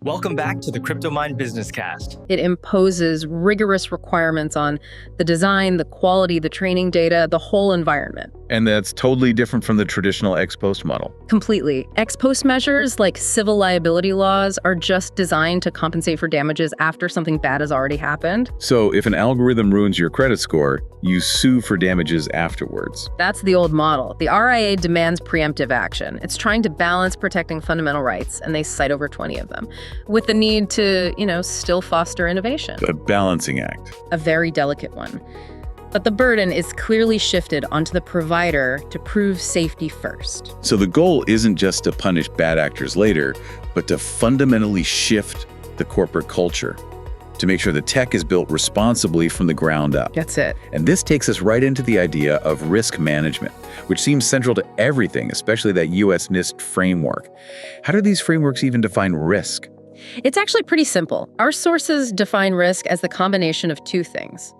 Welcome back to the CryptoMind Business Cast. It imposes rigorous requirements on the design, the quality, the training data, the whole environment. And that's totally different from the traditional ex post model. Completely. Ex post measures like civil liability laws are just designed to compensate for damages after something bad has already happened. So if an algorithm ruins your credit score, you sue for damages afterwards. That's the old model. The RIA demands preemptive action. It's trying to balance protecting fundamental rights, and they cite over 20 of them, with the need to, still foster innovation. A balancing act. A very delicate one. But the burden is clearly shifted onto the provider to prove safety first. So the goal isn't just to punish bad actors later, but to fundamentally shift the corporate culture, to make sure the tech is built responsibly from the ground up. That's it. And this takes us right into the idea of risk management, which seems central to everything, especially that US NIST framework. How do these frameworks even define risk? It's actually pretty simple. Our sources define risk as the combination of two things: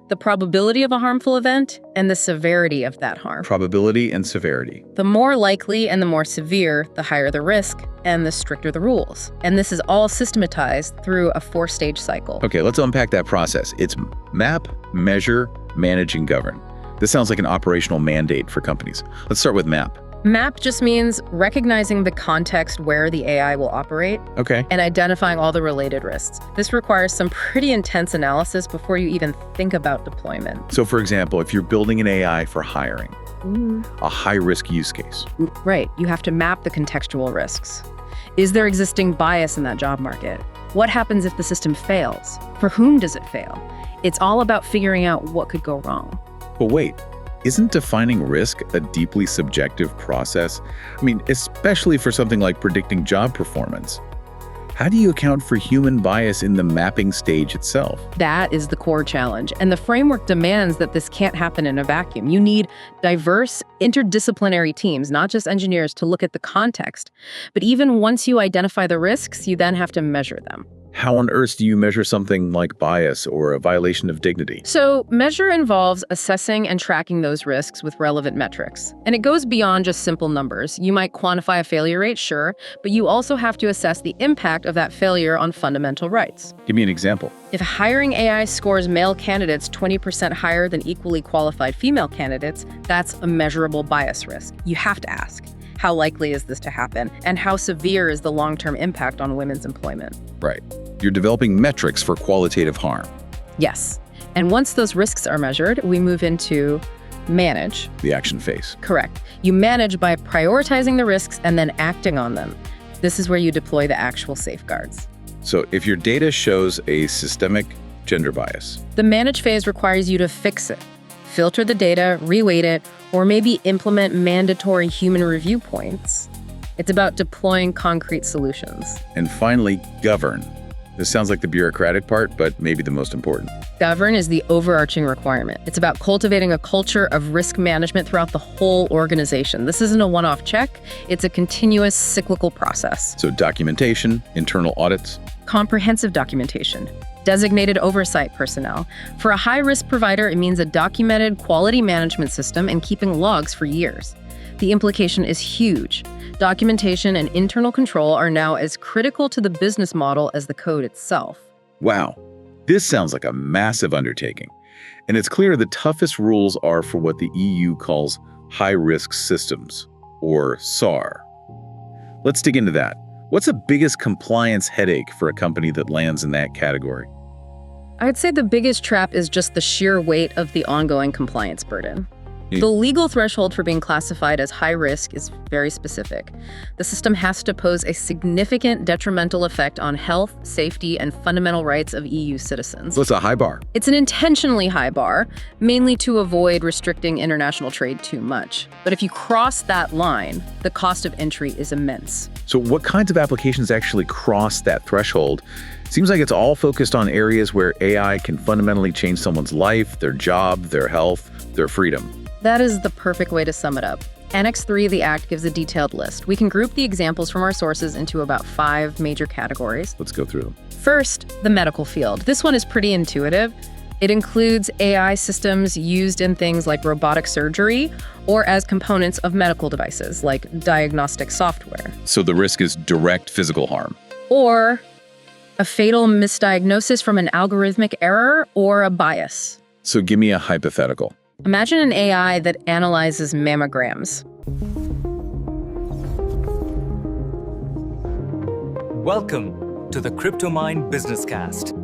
the probability of a harmful event and the severity of that harm. Probability and severity. The more likely and the more severe, the higher the risk and the stricter the rules. And this is all systematized through a 4-stage cycle. Okay, let's unpack that process. It's map, measure, manage, and govern. This sounds like an operational mandate for companies. Let's start with map. MAP just means recognizing the context where the AI will operate. Okay. And identifying all the related risks. This requires some pretty intense analysis before you even think about deployment. So for example, if you're building an AI for hiring, a high-risk use case. Right, you have to map the contextual risks. Is there existing bias in that job market? What happens if the system fails? For whom does it fail? It's all about figuring out what could go wrong. But wait, isn't defining risk a deeply subjective process? I mean, especially for something like predicting job performance. How do you account for human bias in the mapping stage itself? That is the core challenge, and the framework demands that this can't happen in a vacuum. You need diverse, interdisciplinary teams, not just engineers, to look at the context. But even once you identify the risks, you then have to measure them. How on earth do you measure something like bias or a violation of dignity? So measure involves assessing and tracking those risks with relevant metrics. And it goes beyond just simple numbers. You might quantify a failure rate, sure, but you also have to assess the impact of that failure on fundamental rights. Give me an example. If hiring AI scores male candidates 20% higher than equally qualified female candidates, that's a measurable bias risk. You have to ask, how likely is this to happen? And how severe is the long-term impact on women's employment? Right. You're developing metrics for qualitative harm. Yes. And once those risks are measured, we move into manage. The action phase. Correct. You manage by prioritizing the risks and then acting on them. This is where you deploy the actual safeguards. So if your data shows a systemic gender bias, the manage phase requires you to fix it, filter the data, reweight it, or maybe implement mandatory human review points. It's about deploying concrete solutions. And finally, govern. This sounds like the bureaucratic part, but maybe the most important. Govern is the overarching requirement. It's about cultivating a culture of risk management throughout the whole organization. This isn't a one-off check. It's a continuous cyclical process. So documentation, internal audits. Comprehensive documentation. Designated oversight personnel. For a high-risk provider, it means a documented quality management system and keeping logs for years. The implication is huge. Documentation and internal control are now as critical to the business model as the code itself. Wow, this sounds like a massive undertaking. And it's clear the toughest rules are for what the EU calls high-risk systems, or SAR. Let's dig into that. What's the biggest compliance headache for a company that lands in that category? I'd say the biggest trap is just the sheer weight of the ongoing compliance burden. The legal threshold for being classified as high risk is very specific. The system has to pose a significant detrimental effect on health, safety, and fundamental rights of EU citizens. So it's a high bar. It's an intentionally high bar, mainly to avoid restricting international trade too much. But if you cross that line, the cost of entry is immense. So what kinds of applications actually cross that threshold? Seems like it's all focused on areas where AI can fundamentally change someone's life, their job, their health, their freedom. That is the perfect way to sum it up. Annex 3 of the Act gives a detailed list. We can group the examples from our sources into about 5 major categories. Let's go through them. First, the medical field. This one is pretty intuitive. It includes AI systems used in things like robotic surgery or as components of medical devices like diagnostic software. So the risk is direct physical harm. Or A fatal misdiagnosis from an algorithmic error or a bias. So give me a hypothetical. Imagine an AI that analyzes mammograms. Welcome to the CryptoMind Business Cast.